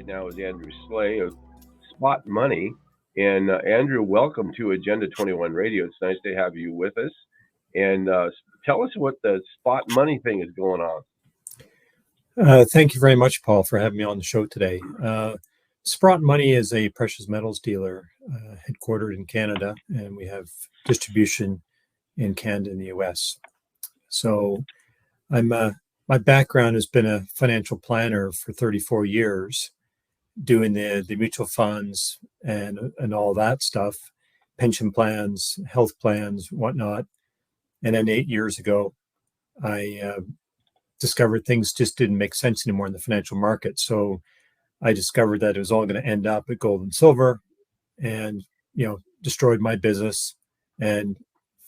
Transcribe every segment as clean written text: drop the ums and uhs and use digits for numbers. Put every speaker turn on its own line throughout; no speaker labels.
right now is Andrew Sleigh of Sprott Money. And Andrew, welcome to Agenda 21 Radio. It's nice to have you with us. And tell us what the Sprott Money thing is going on.
Thank you very much, Paul, for having me on the show today. Sprott Money is a precious metals dealer headquartered in Canada, and we have distribution in Canada and the US. So my background has been a financial planner for 34 years, doing the mutual funds and all that stuff, pension plans, health plans, whatnot. And then 8 years ago, I discovered things just didn't make sense anymore in the financial market. So I discovered that it was all going to end up at gold and silver, and destroyed my business and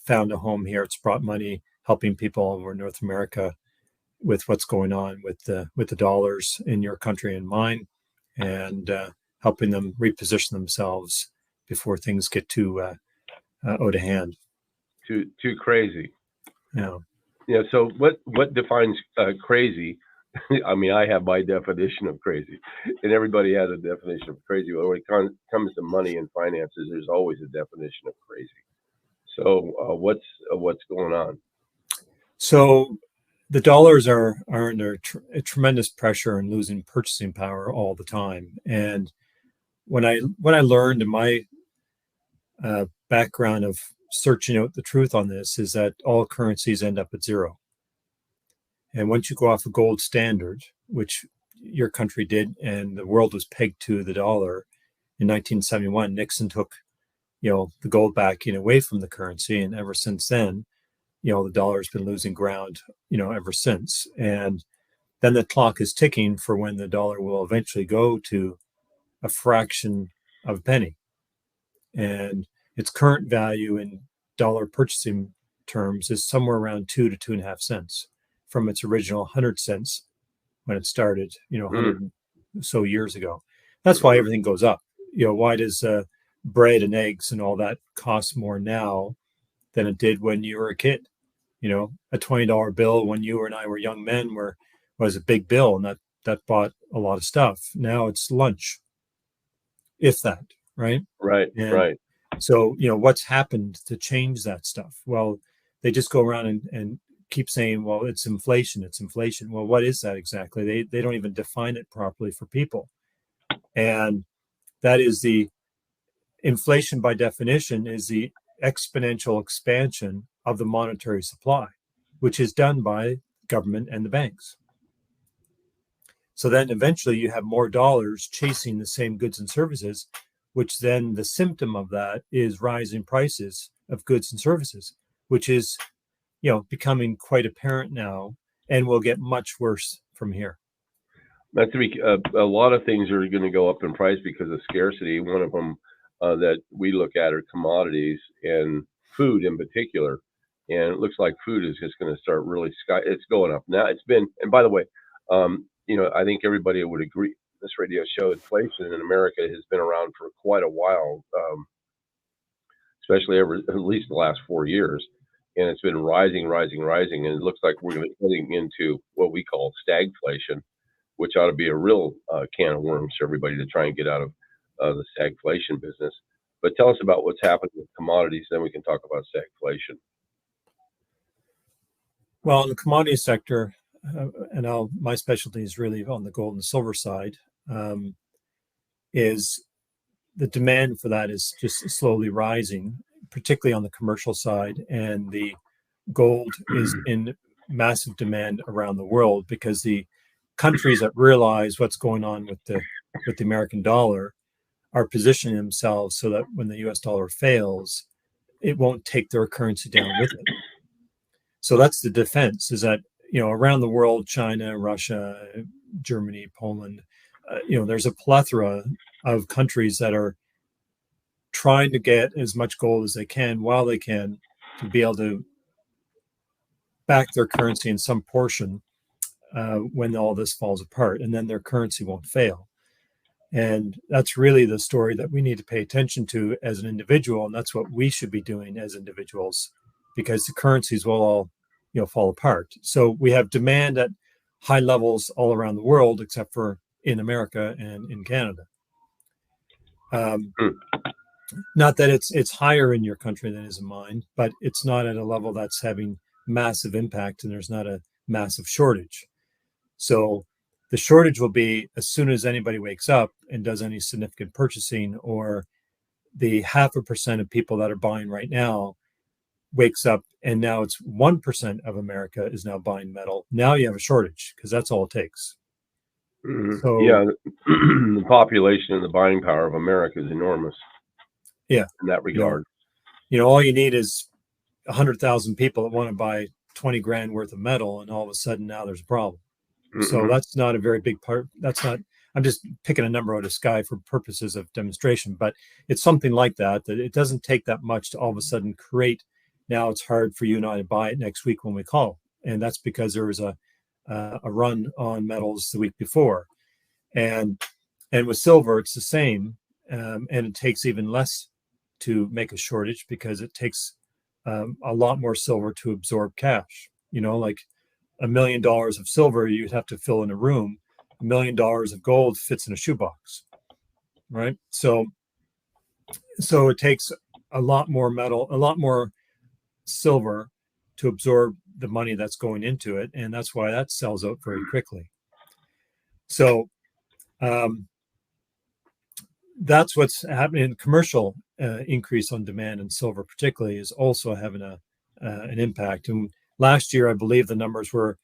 found a home here at Sprott Money, helping people all over North America with what's going on with the dollars in your country and mine, and helping them reposition themselves before things get too out of hand.
Too crazy.
Yeah.
Yeah. So what defines crazy? I mean, I have my definition of crazy, and everybody has a definition of crazy. But when it comes to money and finances, there's always a definition of crazy. So what's going on?
So the dollars are under a tremendous pressure and losing purchasing power all the time. And when I learned in my background of searching out the truth on this is that all currencies end up at zero. And once you go off a gold standard, which your country did, and the world was pegged to the dollar in 1971, Nixon took, the gold backing away from the currency. And ever since then, the dollar's been losing ground, ever since. And then the clock is ticking for when the dollar will eventually go to a fraction of a penny. And its current value in dollar purchasing terms is somewhere around 2 to 2.5 cents from its original 100 cents when it started, 100 so years ago. That's why everything goes up. Why does bread and eggs and all that cost more now than it did when you were a kid? A $20 bill when you and I were young men was a big bill, and that bought a lot of stuff. Now it's lunch, if that, right?
Right, right.
So, what's happened to change that stuff? Well, they just go around and keep saying, well, it's inflation. Well, what is that exactly? They don't even define it properly for people. And that is the inflation, by definition, is the exponential expansion of the monetary supply, which is done by government and the banks. So then eventually you have more dollars chasing the same goods and services, which then the symptom of that is rising prices of goods and services, which is, becoming quite apparent now and will get much worse from here.
That's a lot of things are going to go up in price because of scarcity. One of them that we look at are commodities and food in particular. And it looks like food is just going to start really it's going up now. It's been, and by the way, I think everybody would agree. This radio show, inflation in America has been around for quite a while, especially at least the last 4 years. And it's been rising. And it looks like we're heading into what we call stagflation, which ought to be a real can of worms for everybody to try and get out of the stagflation business. But tell us about what's happening with commodities, then we can talk about stagflation.
Well, in the commodity sector, my specialty is really on the gold and silver side, is the demand for that is just slowly rising, particularly on the commercial side. And the gold is in massive demand around the world because the countries that realize what's going on with the American dollar are positioning themselves so that when the US dollar fails, it won't take their currency down with it. So that's the defense, is that, around the world, China, Russia, Germany, Poland, there's a plethora of countries that are trying to get as much gold as they can while they can to be able to back their currency in some portion when all this falls apart, and then their currency won't fail. And that's really the story that we need to pay attention to as an individual, and that's what we should be doing as individuals, because the currencies will all fall apart. So we have demand at high levels all around the world, except for in America and in Canada.
Hmm.
Not that it's higher in your country than it is in mine, but it's not at a level that's having massive impact, and there's not a massive shortage. So the shortage will be as soon as anybody wakes up and does any significant purchasing, or the 0.5% of people that are buying right now wakes up and now it's 1% of America is now buying metal. Now you have a shortage because that's all it takes. So
Yeah, the population and the buying power of America is enormous.
yeah,
in that regard.
All you need is 100,000 people that want to buy 20 grand worth of metal, and all of a sudden now there's a problem. So that's not a very big part. That's not, I'm just picking a number out of the sky for purposes of demonstration, but it's something like that it doesn't take that much to all of a sudden create. Now it's hard for you and I to buy it next week when we call. And that's because there was a run on metals the week before. And with silver, it's the same. And it takes even less to make a shortage because it takes a lot more silver to absorb cash. Like $1 million of silver, you'd have to fill in a room. $1 million of gold fits in a shoebox, right? So it takes a lot more metal, a lot more silver to absorb the money that's going into it, and that's why that sells out very quickly. So that's what's happening. Commercial increase on demand in silver, particularly, is also having an impact. And last year, I believe the numbers were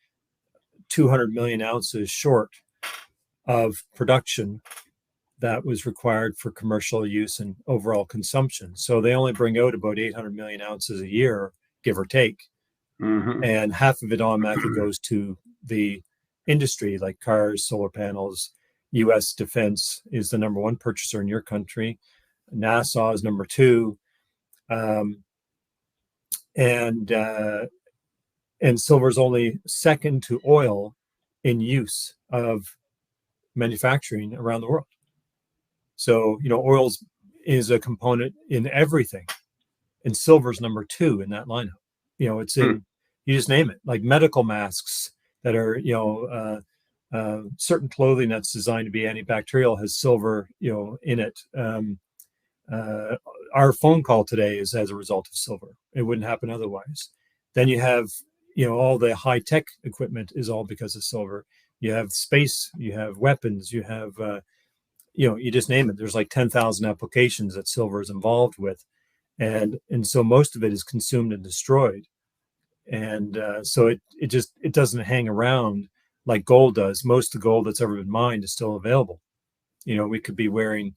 200 million ounces short of production that was required for commercial use and overall consumption. So they only bring out about 800 million ounces a year, give or take. And half of it automatically goes to the industry, like cars, solar panels. U.S. Defense is the number one purchaser in your country. NASA is number two. And silver is only second to oil in use of manufacturing around the world. So, oil is a component in everything, and silver is number two in that lineup. It's in, you just name it, like medical masks that are, certain clothing that's designed to be antibacterial has silver, in it. Our phone call today is as a result of silver. It wouldn't happen otherwise. Then you have, all the high tech equipment is all because of silver. You have space, you have weapons, you have, you just name it. There's like 10,000 applications that silver is involved with. And so most of it is consumed and destroyed. And so it doesn't hang around like gold does. Most of the gold that's ever been mined is still available. We could be wearing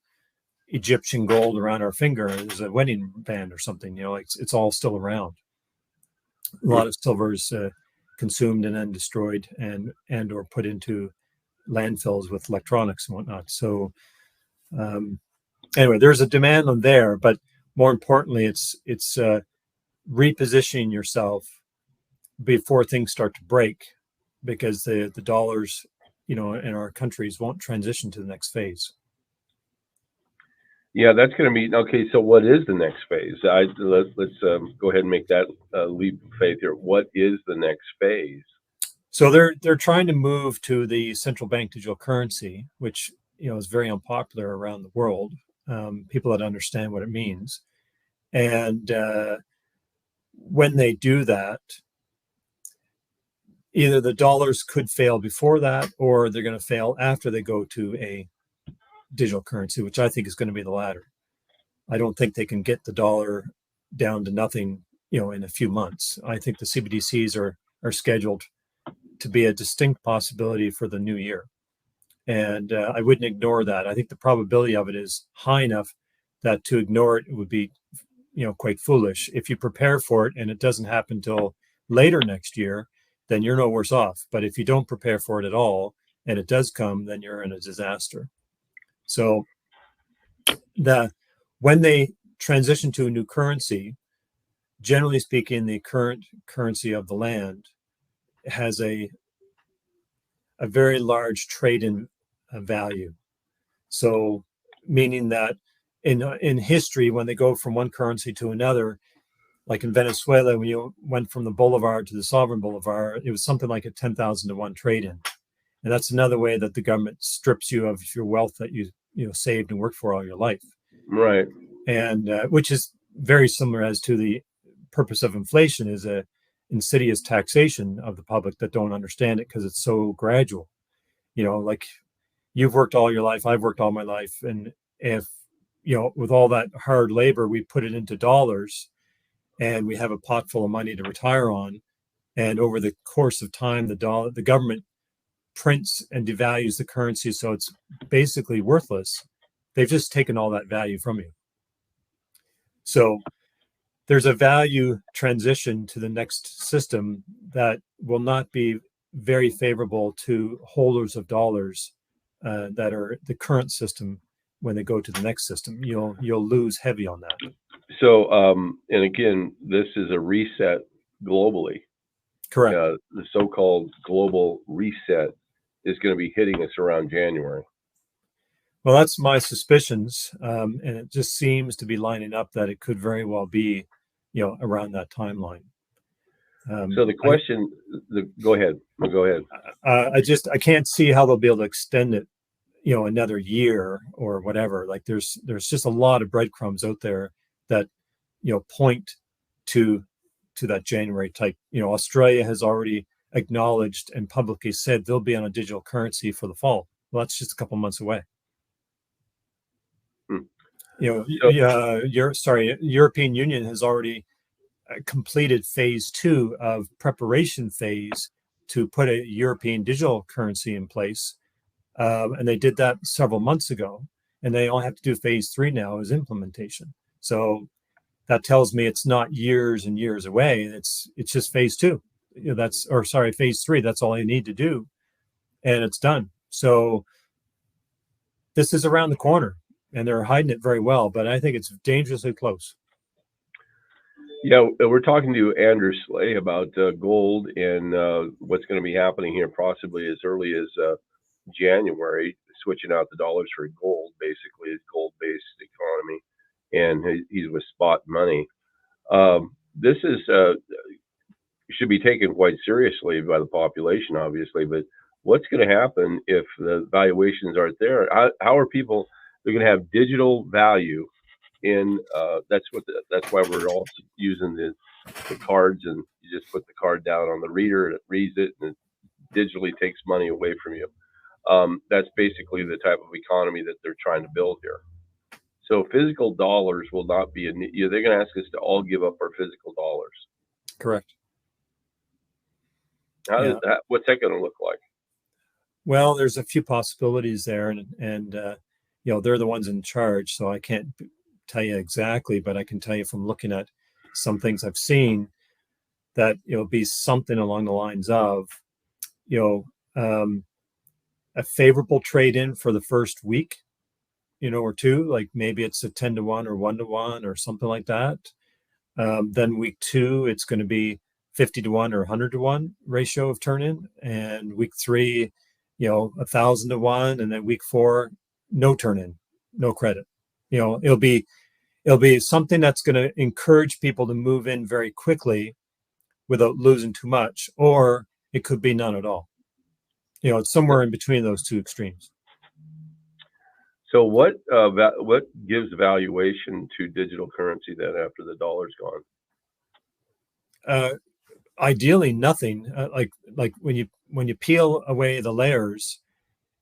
Egyptian gold around our finger as a wedding band or something. It's all still around. A lot of silver is consumed and then destroyed and or put into landfills with electronics and whatnot. So anyway, there's a demand on there, but more importantly, it's repositioning yourself before things start to break, because the dollars, in our countries won't transition to the next phase.
Yeah, that's going to be okay. So, what is the next phase? Let's go ahead and make that leap of faith here. What is the next phase?
So they're trying to move to the central bank digital currency, which is very unpopular around the world. People that understand what it means, and when they do that, either the dollars could fail before that, or they're going to fail after they go to a digital currency, which I think is going to be the latter. I don't think they can get the dollar down to nothing, in a few months. I think the CBDCs are scheduled to be a distinct possibility for the new year. And I wouldn't ignore that. I think the probability of it is high enough that to ignore it would be, quite foolish. If you prepare for it and it doesn't happen till later next year, then you're no worse off. But if you don't prepare for it at all and it does come, then you're in a disaster. So when they transition to a new currency, generally speaking, the current currency of the land has a very large trade-in value. So meaning that in history, when they go from one currency to another, like in Venezuela, when you went from the bolivar to the sovereign bolivar, it was something like a 10,000 to 1 trade-in. And that's another way that the government strips you of your wealth that you saved and worked for all your life.
Right.
And which is very similar as to the purpose of inflation, is a insidious taxation of the public that don't understand it because it's so gradual. Like you've worked all your life, I've worked all my life, and if with all that hard labor, we put it into dollars, and we have a pot full of money to retire on, and over the course of time, the government prints and devalues the currency, so it's basically worthless. They've just taken all that value from you. So there's a value transition to the next system that will not be very favorable to holders of dollars that are the current system. When they go to the next system, you'll lose heavy on that.
So, and again, this is a reset globally.
Correct.
The so-called global reset is going to be hitting us around January.
Well, that's my suspicions, and it just seems to be lining up that it could very well be, around that timeline.
So the question, go ahead.
I can't see how they'll be able to extend it, another year or whatever. Like there's just a lot of breadcrumbs out there that, point to that January type. Australia has already acknowledged and publicly said they'll be on a digital currency for the fall. Well, that's just a couple months away. European Union has already completed phase 2 of preparation phase to put a European digital currency in place. And they did that several months ago, and they only have to do phase 3 now as implementation. So that tells me it's not years and years away. It's just phase 2. Phase 3. That's all you need to do, and it's done. So this is around the corner, and they're hiding it very well. But I think it's dangerously close.
Yeah, we're talking to Andrew Sleigh about gold and what's going to be happening here, possibly as early as January, switching out the dollars for gold, basically, is gold-based economy, and he's with Sprott Money. This is should be taken quite seriously by the population, obviously. But what's going to happen if the valuations aren't there? How are people? They're going to have digital value in. That's why we're all using the cards, and you just put the card down on the reader, and it reads it, and it digitally takes money away from you. That's basically the type of economy that they're trying to build here. So physical dollars will not be they're going to ask us to all give up our physical dollars.
Correct.
What's that going to look like?
Well, there's a few possibilities there, and they're the ones in charge, so I can't tell you exactly, but I can tell you from looking at some things I've seen that it'll be something along the lines of, a favorable trade-in for the first week, or two, like maybe it's a 10-to-1 or 1-to-1 or something like that. Then week 2, it's going to be 50-to-1 or 100-to-1 ratio of turn-in, and week 3, 1,000-to-1, and then week 4, no turn-in, no credit. It'll be something that's going to encourage people to move in very quickly without losing too much, or it could be none at all. It's somewhere in between those two extremes.
So what gives valuation to digital currency then after the dollar's gone?
Ideally, nothing. Like when you peel away the layers,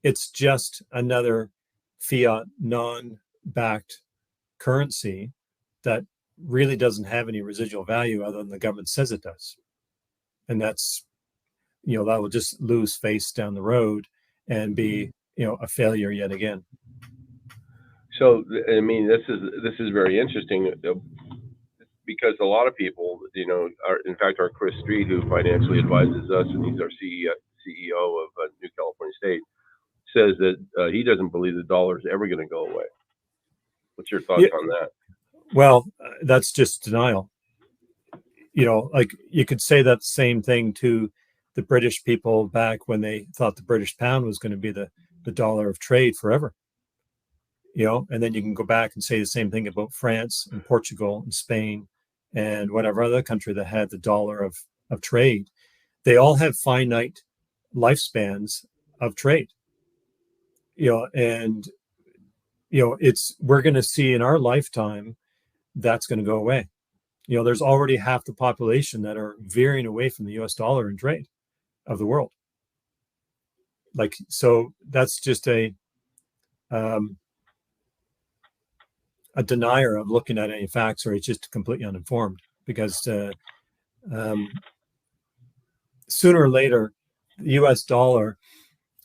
it's just another fiat non-backed currency that really doesn't have any residual value other than the government says it does, and that's that will just lose face down the road and be a failure yet again.
So I mean, this is very interesting because a lot of people, in fact, our Chris Street, who financially advises us, and he's our CEO of New California State, says that he doesn't believe the dollar is ever going to go away. What's your thoughts on that?
Well, that's just denial. Like you could say that same thing to the British people back when they thought the British pound was going to be the dollar of trade forever. And then you can go back and say the same thing about France and Portugal and Spain and whatever other country that had the dollar of trade. They all have finite lifespans of trade. And we're going to see in our lifetime that's going to go away. There's already half the population that are veering away from the US dollar in trade of the world. So that's just a denier of looking at any facts, or it's just completely uninformed, because sooner or later, the US dollar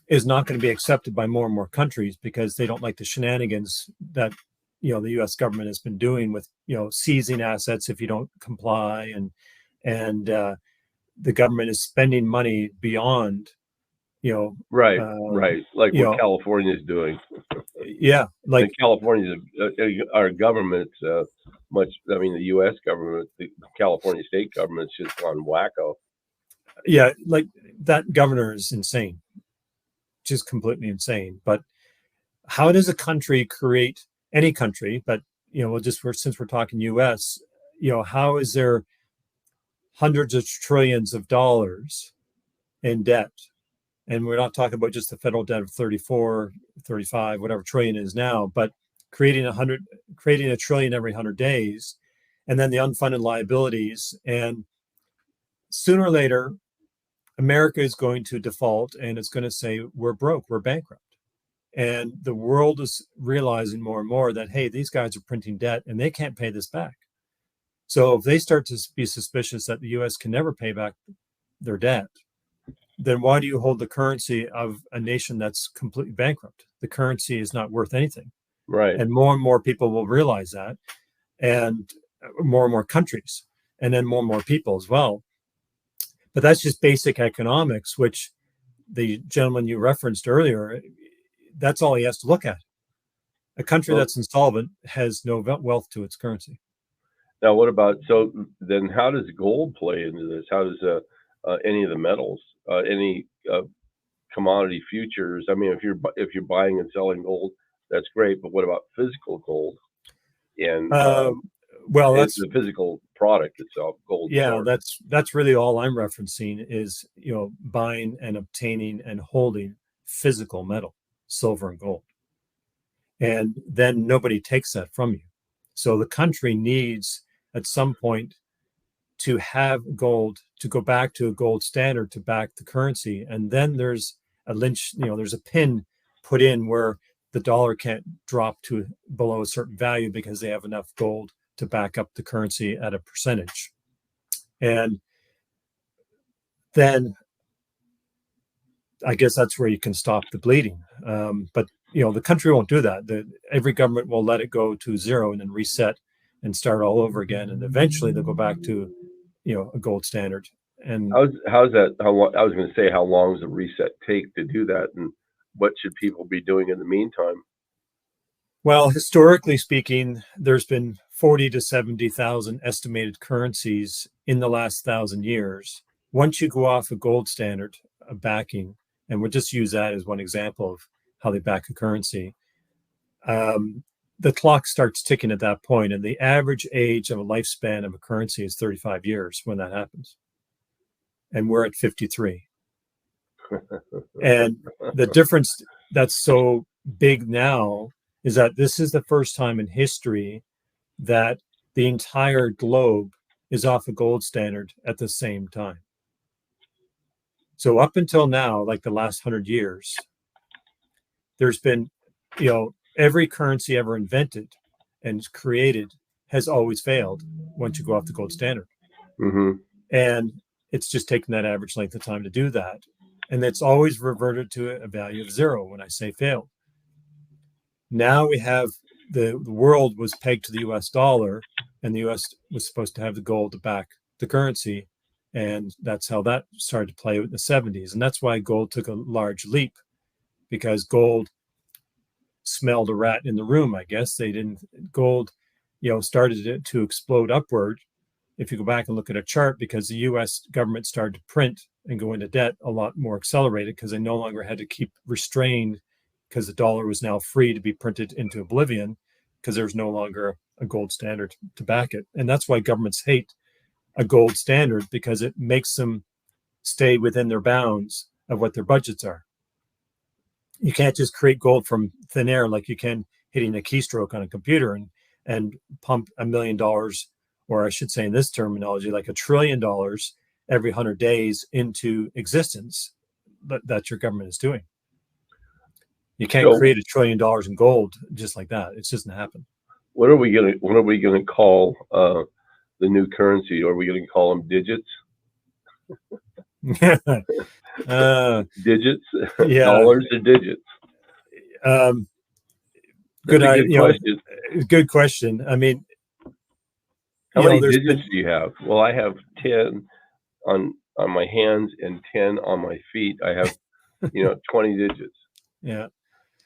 is not going to be accepted by more and more countries, because they don't like the shenanigans that the U.S. government has been doing with seizing assets if you don't comply, and the government is spending money beyond
right, like what California is doing.
Like
California, our government, the U.S. government, the California state government's just gone wacko.
Yeah, like that governor is insane, just completely insane. But how does a country create, any country, but since we're talking US, how is there hundreds of trillions of dollars in debt? And we're not talking about just the federal debt of 34, 35, whatever trillion is now, but creating a trillion every 100 days, and then the unfunded liabilities. And sooner or later, America is going to default, and it's going to say, we're broke, we're bankrupt. And the world is realizing more and more that, hey, these guys are printing debt and they can't pay this back. So if they start to be suspicious that the US can never pay back their debt, then why do you hold the currency of a nation that's completely bankrupt? The currency is not worth anything.
Right.
And more people will realize that, and more countries, and then more people as well. But that's just basic economics, which the gentleman you referenced earlier, that's all he has to look at. A country that's insolvent has no wealth to its currency.
Now, what about, so then how does gold play into this? How does any of the metals, any commodity futures? I mean, if you're buying and selling gold, that's great. But what about physical gold? And that's the physical product itself, gold.
Yeah, that's really all I'm referencing is buying and obtaining and holding physical metal, silver and gold. And then nobody takes that from you. So the country needs at some point to have gold, to go back to a gold standard to back the currency. And then there's there's a pin put in where the dollar can't drop to below a certain value because they have enough gold to back up the currency at a percentage. And then I guess that's where you can stop the bleeding. But the country won't do that. Every government will let it go to zero and then reset and start all over again. And eventually they'll go back to, a gold standard. And
how's that? I was going to say, how long does a reset take to do that? And what should people be doing in the meantime?
Well, historically speaking, there's been 40 to 70,000 estimated currencies in the last 1,000 years. Once you go off a gold standard, a backing, and we'll just use that as one example of how they back a currency, the clock starts ticking at that point, and the average age of a lifespan of a currency is 35 years when that happens. And we're at 53. And the difference that's so big now is that this is the first time in history that the entire globe is off a gold standard at the same time. So up until now, like the last 100 years, there's been, every currency ever invented and created has always failed once you go off the gold standard.
Mm-hmm.
And it's just taken that average length of time to do that. And it's always reverted to a value of zero when I say failed. Now we have the world was pegged to the US dollar, and the US was supposed to have the gold to back the currency. And that's how that started to play in the 70s. And that's why gold took a large leap, because gold smelled a rat in the room, I guess. Gold, started to explode upward. If you go back and look at a chart, because the US government started to print and go into debt a lot more accelerated, because they no longer had to keep restrained, because the dollar was now free to be printed into oblivion, because there's no longer a gold standard to back it. And that's why governments hate a gold standard, because it makes them stay within their bounds of what their budgets are. You can't just create gold from thin air like you can hitting a keystroke on a computer and pump $1 million, or I should say in this terminology, like $1 trillion every 100 days into existence that your government is doing. You can't
So
create $1 trillion in gold just like that. It's just gonna happen.
what are we gonna call the new currency? Are we gonna call them digits? Digits,
Yeah.
dollars or digits?
Um,
That's a good question.
good question. I mean,
How many
there's
digits
been,
do you have? Well, I have 10 on my hands and 10 on my feet. I have 20 digits.
yeah.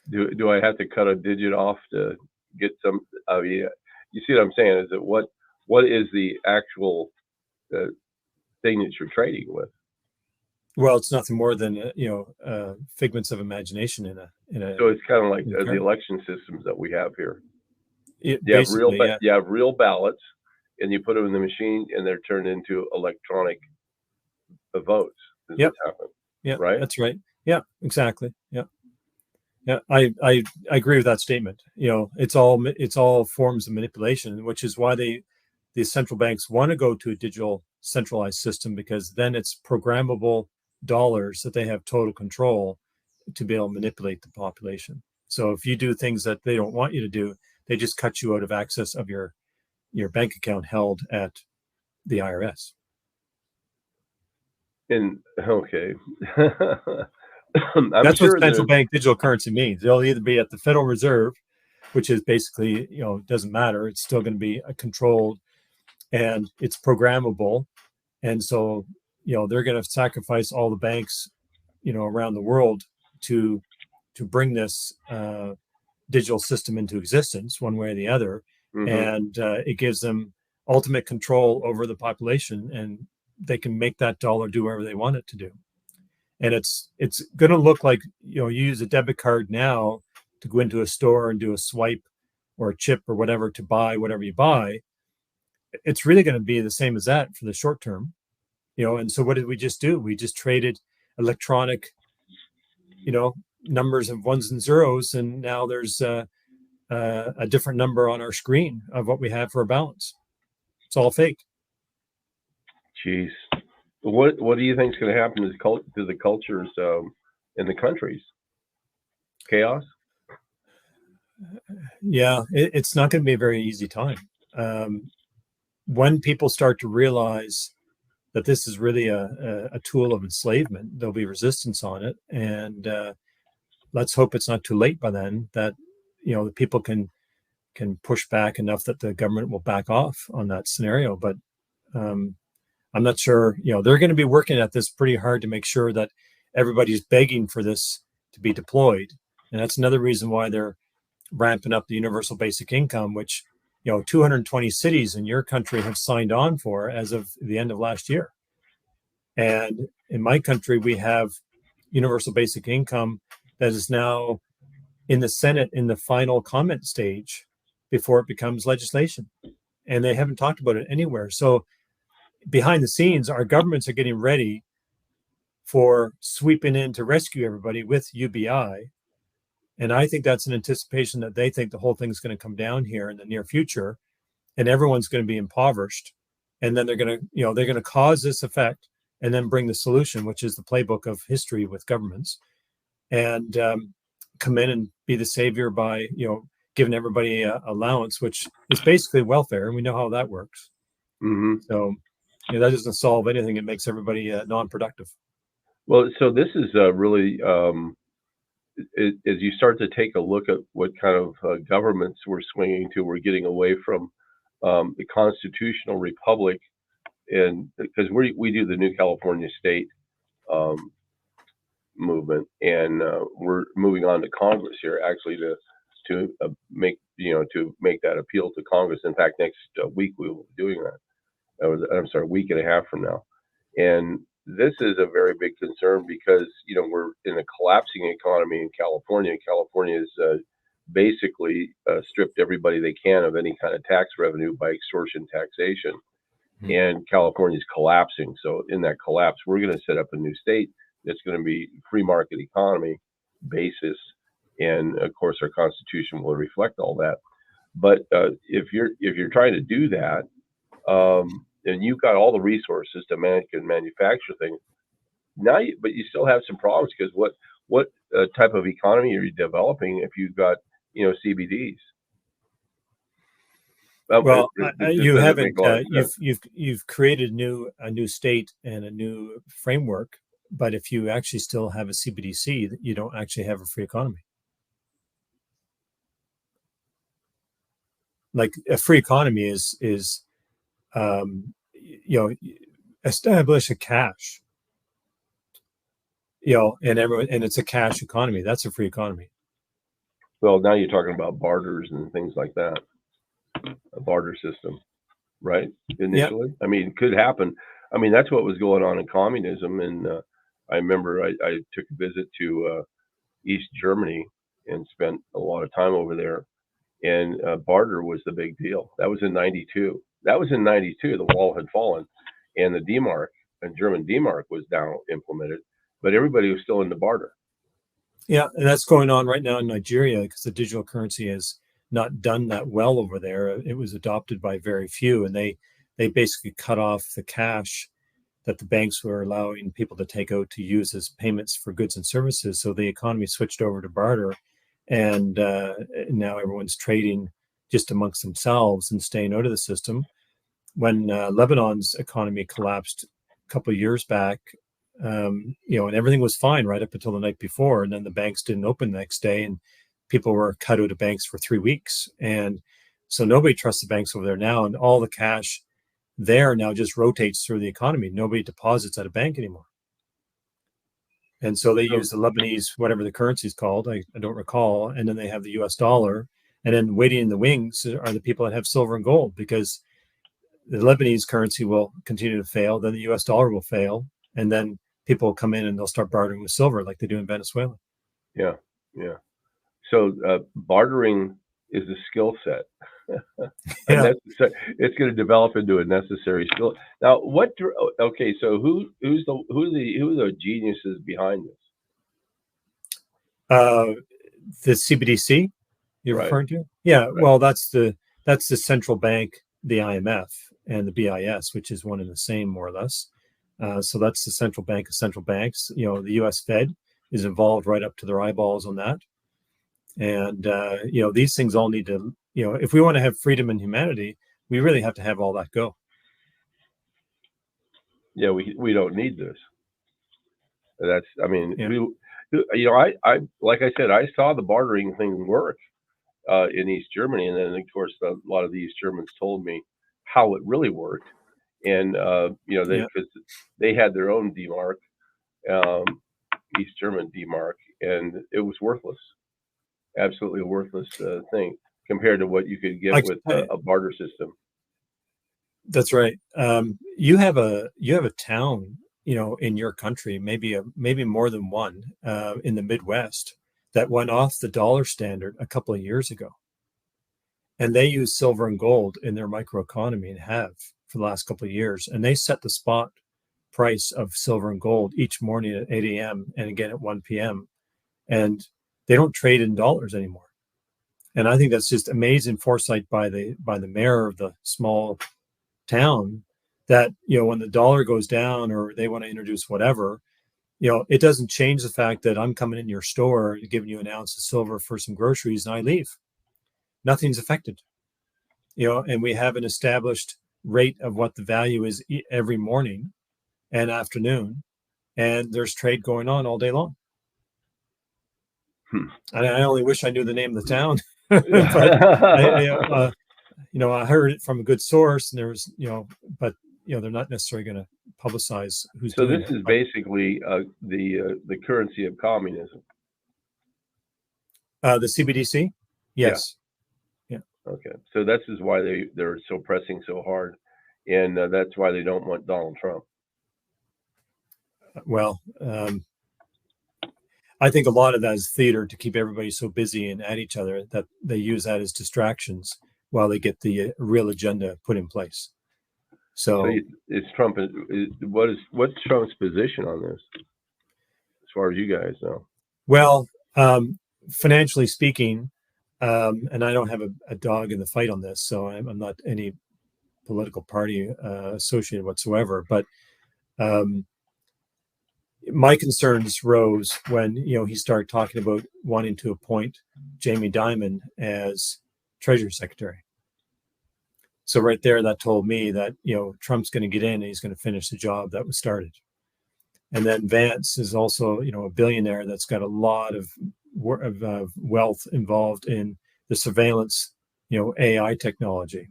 Do I have to cut a digit off to get some? Oh yeah, you see what I'm saying? Is that what is the actual uh, thing that you're trading with?
Well, it's nothing more than figments of imagination in
So it's kind of like
a
the
current.
election systems that we have here.
Basically, yeah.
You have real ballots, and you put them in the machine, and they're turned into electronic votes. Is
Yep.
what's happened,
Yeah,
right?
that's right. Yeah, exactly. Yeah. Yeah, I agree with that statement. It's all forms of manipulation, which is why the central banks want to go to a digital centralized system, because then it's programmable dollars that they have total control to be able to manipulate the population. So if you do things that they don't want you to do, they just cut you out of access of your bank account held at the IRS.
And okay, I'm
That's what
sure
central
there's.
bank digital currency means. They'll either be at the Federal Reserve, which is basically, doesn't matter. It's still going to be a controlled, and it's programmable. And so, they're going to sacrifice all the banks, around the world to bring this digital system into existence one way or the other.
Hmm.
And it gives them ultimate control over the population, and they can make that dollar do whatever they want it to do. And it's going to look like, you use a debit card now to go into a store and do a swipe or a chip or whatever to buy whatever you buy. It's really going to be the same as that for the short term. And so what did we just do? We just traded electronic, numbers of ones and zeros, and now there's a different number on our screen of what we have for a balance. It's all fake.
Jeez, what do you think is going to happen to the cultures in the countries? Chaos.
Yeah, it's not going to be a very easy time. When people start to realize that this is really a tool of enslavement, there'll be resistance on it, and let's hope it's not too late by then that the people can push back enough that the government will back off on that scenario. But I'm not sure. They're going to be working at this pretty hard to make sure that everybody's begging for this to be deployed, and that's another reason why they're ramping up the universal basic income, which 220 cities in your country have signed on for as of the end of last year. And in my country, we have universal basic income that is now in the Senate in the final comment stage before it becomes legislation. And they haven't talked about it anywhere. So behind the scenes, our governments are getting ready for sweeping in to rescue everybody with UBI. And I think that's an anticipation that they think the whole thing's going to come down here in the near future, and everyone's going to be impoverished. And then they're going to, they're going to cause this effect and then bring the solution, which is the playbook of history with governments, and come in and be the savior by, giving everybody a allowance, which is basically welfare. And we know how that works.
Hmm.
So, that doesn't solve anything. It makes everybody non-productive.
Well, so this is really as you start to take a look at what kind of governments we're swinging to, we're getting away from the constitutional republic, and because we do the New California State um, movement, and we're moving on to Congress here, actually to make to make that appeal to Congress. In fact, next week we will be doing that. I'm sorry, a week and a half from now, and this is a very big concern because we're in a collapsing economy in California. California has basically stripped everybody they can of any kind of tax revenue by extortion taxation, and California is collapsing. So in that collapse, we're going to set up a new state that's going to be free market economy, basis, and of course our Constitution will reflect all that. But if you're trying to do that, and you've got all the resources to manufacture things now, but you still have some problems because what type of economy are you developing if you've got CBDs?
Well,
It just
you
doesn't
haven't.
make a lot of sense.
You've created a new state and a new framework, but if you actually still have a CBDC, you don't actually have a free economy. Like a free economy is establish a cash, and everyone, and it's a cash economy. That's a free economy.
Well, now you're talking about barters and things like that, a barter system, right? Initially,
Yep.
I mean, it could happen. I mean, that's what was going on in communism. And I remember I took a visit to East Germany and spent a lot of time over there. And barter was the big deal. That was in '92. That was in '92. The wall had fallen, and the D-mark, and German D-mark, was now implemented, but everybody was still into barter.
Yeah, and that's going on right now in Nigeria because the digital currency has not done that well over there. It was adopted by very few, and they basically cut off the cash that the banks were allowing people to take out to use as payments for goods and services. So the economy switched over to barter, and now everyone's trading just amongst themselves and staying out of the system. When Lebanon's economy collapsed a couple of years back, and everything was fine right up until the night before, and then the banks didn't open the next day, and people were cut out of banks for 3 weeks, and so nobody trusts the banks over there now, and all the cash there now just rotates through the economy. Nobody deposits at a bank anymore, and so they use the Lebanese, whatever the currency is called, I don't recall, and then they have the US dollar, and then waiting in the wings are the people that have silver and gold, because the Lebanese currency will continue to fail, then the US dollar will fail, and then people will come in and they'll start bartering with silver like they do in Venezuela.
Yeah, yeah. So bartering is a skill set.
Yeah.
It's going to develop into a necessary skill. Now, okay, so who are the geniuses behind this?
The CBDC you're
Right.
referring to? Yeah.
Right.
Well, that's the central bank, the IMF, and the BIS, which is one and the same, more or less. So that's the central bank of central banks. The U.S. Fed is involved right up to their eyeballs on that. And these things all need to, if we want to have freedom and humanity, we really have to have all that go.
Yeah, we don't need this. That's, I mean,
Yeah.
I like I said, I saw the bartering thing work in East Germany, and then of course a lot of the East Germans told me how it really worked, and because they had their own D-mark, East German D-mark, and it was worthless, absolutely worthless thing compared to what you could get with a barter system.
That's right. You have a town, in your country, maybe more than one, in the Midwest, that went off the dollar standard a couple of years ago, and they use silver and gold in their microeconomy and have for the last couple of years, and they set the spot price of silver and gold each morning at 8 a.m. and again at 1 p.m. and they don't trade in dollars anymore. And I think that's just amazing foresight by the mayor of the small town, that when the dollar goes down or they want to introduce whatever, it doesn't change the fact that I'm coming in your store giving you an ounce of silver for some groceries and I leave. Nothing's affected. And we have an established rate of what the value is every morning and afternoon, and there's trade going on all day long. And I only wish I knew the name of the town, but I heard it from a good source, and there was, but they're not necessarily going to publicize who's
so
doing
this
it.
is basically the currency of communism.
The CBDC, yes, yeah.
Okay, so this is why they're so pressing so hard, and that's why they don't want Donald Trump.
Well, I think a lot of that is theater to keep everybody so busy and at each other that they use that as distractions while they get the real agenda put in place. So
is Trump? What's Trump's position on this, as far as you guys know?
Well, Financially speaking, and I don't have a dog in the fight on this, so I'm not any political party associated whatsoever. But my concerns rose when he started talking about wanting to appoint Jamie Dimon as Treasury Secretary. So right there, that told me that Trump's going to get in and he's going to finish the job that was started. And then Vance is also a billionaire that's got a lot of wealth involved in the surveillance AI technology.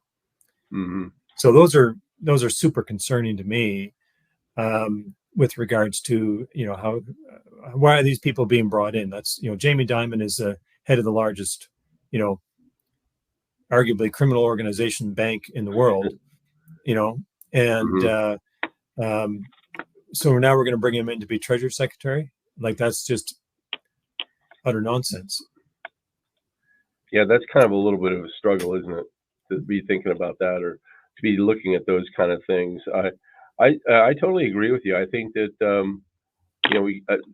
Mm-hmm.
So those are super concerning to me, with regards to how why are these people being brought in. That's Jamie Dimon is the head of the largest arguably criminal organization bank in the world, and
Mm-hmm.
so now we're going to bring him in to be Treasury Secretary. Like, that's just utter nonsense.
Yeah, that's kind of a little bit of a struggle, isn't it, to be thinking about that or to be looking at those kind of things. I totally agree with you. I think that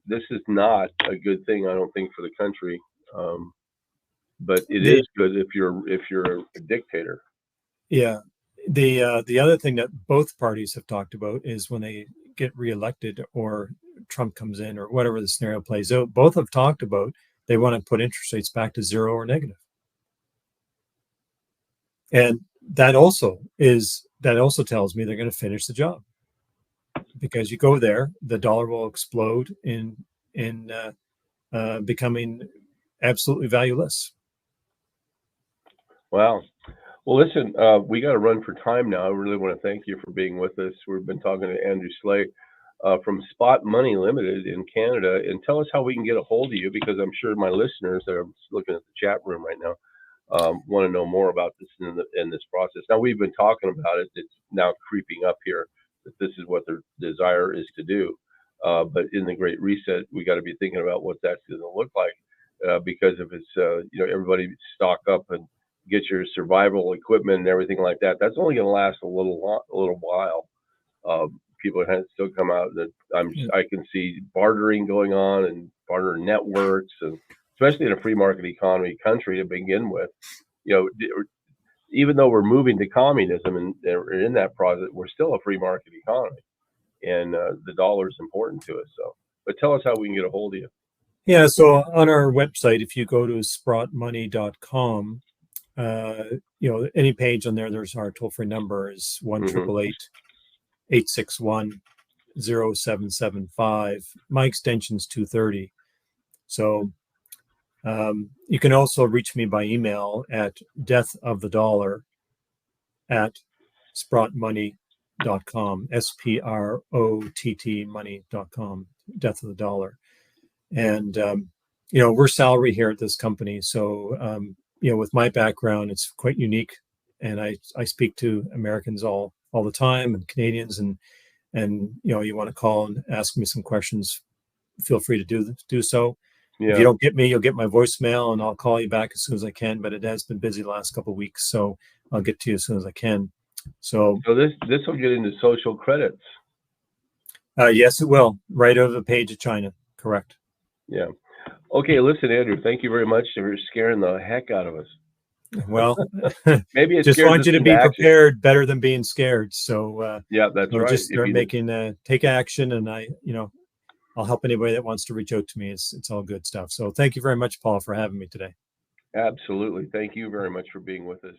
this is not a good thing. I don't think for the country, but it
The
is good if you're a dictator.
Yeah, the other thing that both parties have talked about is when they get reelected or Trump comes in or whatever the scenario plays out, both have talked about they want to put interest rates back to zero or negative. And that also tells me they're going to finish the job, because you go there, the dollar will explode in becoming absolutely valueless.
Wow. Well, listen, we got to run for time now. I really want to thank you for being with us. We've been talking to Andrew Sleigh from Sprott Money Limited in Canada, and tell us how we can get a hold of you, because I'm sure my listeners that are looking at the chat room right now want to know more about this in this process. Now, we've been talking about it. It's now creeping up here that this is what their desire is to do. But in the Great Reset, we got to be thinking about what that's going to look like, because if it's everybody stock up and get your survival equipment and everything like that, that's only going to last a little while. People have still come out that I can see bartering going on and barter networks, and especially in a free market economy country to begin with. Even though we're moving to communism and in that process, we're still a free market economy, and the dollar is important to us. So, but tell us how we can get a hold of you.
Yeah, so on our website, if you go to sprottmoney.com, any page on there, there's our toll-free number is 1-888-861-0775. My extension's 230. So you can also reach me by email at deathofthedollar at sprottmoney.com, SPROTT money.com, death of the dollar. And we're salary here at this company, so with my background, it's quite unique, and I speak to Americans all the time, and Canadians, and you want to call and ask me some questions, feel free to do so.
Yeah.
If you don't get me, you'll get my voicemail, and I'll call you back as soon as I can. But it has been busy the last couple of weeks, so I'll get to you as soon as I can. So
this will get into social credits.
Yes, it will. Right over the page of China. Correct.
Yeah. Okay, listen, Andrew, thank you very much for scaring the heck out of us.
Well,
maybe it
just
scares
want
us
you to
into
be
action.
prepared better than being scared. So
yeah, that's right.
Just start take action, and I'll help anybody that wants to reach out to me. It's all good stuff. So thank you very much, Paul, for having me today.
Absolutely. Thank you very much for being with us.